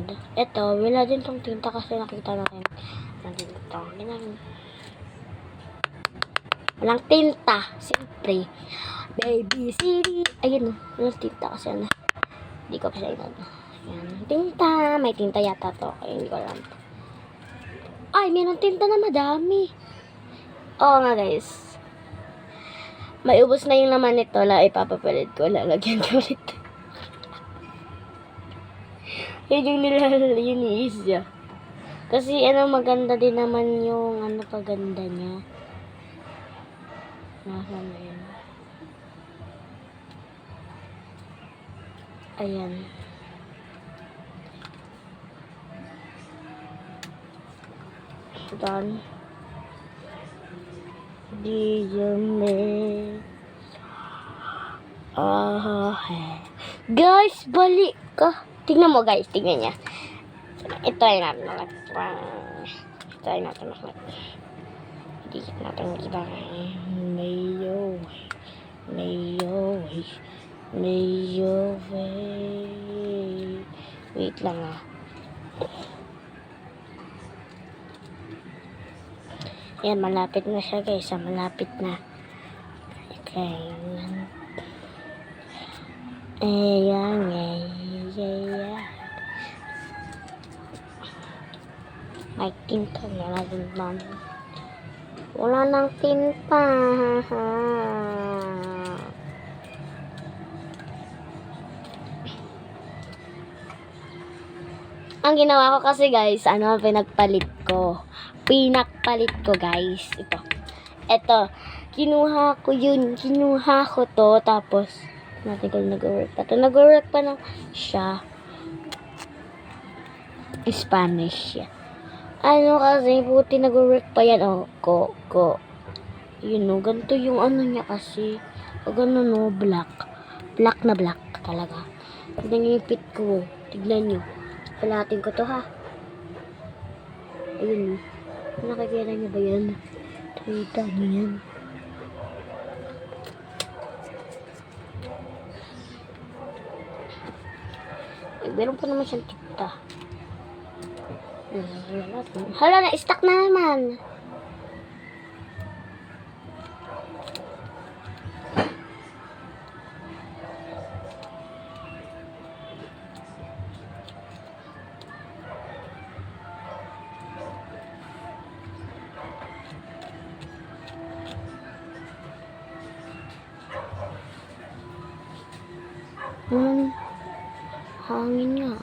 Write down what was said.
And, eto, wala din tong tinta kasi nakita natin. Nandito ito. Walang tinta. Siyempre. Baby CD. Ayun, walang tinta kasi ano. Hindi ko pa siya inano. Ayan. Tinta. May tinta yata to. Ay, hindi ko alam. Ay, mayroong tinta na madami. Oo nga, guys. May ubos na yung laman nito. Ipapapalit ko. Lalagyan ko ulit. Yun yung nilalinis niya. Kasi maganda din naman yung paganda niya. Nasaan na yun? Ayan. Done. Guys, balik ka. Tingnan mo guys, tingnan niya. Ito ay natin naklat. Ito ay natin naklat. Hindi natin makita. Mayo. Wait lang ah. Yan, malapit na siya guys. Malapit na. Okay. Ayan. May tinta na lang. Wala nang tinta. Ang ginawa ko kasi guys, pinagpalit ko guys. Ito. Kinuha ko to, tapos natin kung nag-work pa to. Nag-work pa lang siya. Spanish. Kasi buti nag-work pa yan. Ganito yung niya kasi. Black na black talaga. Tignan nyo yung pit ko. Tignan nyo. Palatin ko to ha. Ayun. Nakikita nyo ba yan? Kita nyo yan. Meron pa naman siyang tinta. Hala na, stuck na naman. Hangin nga.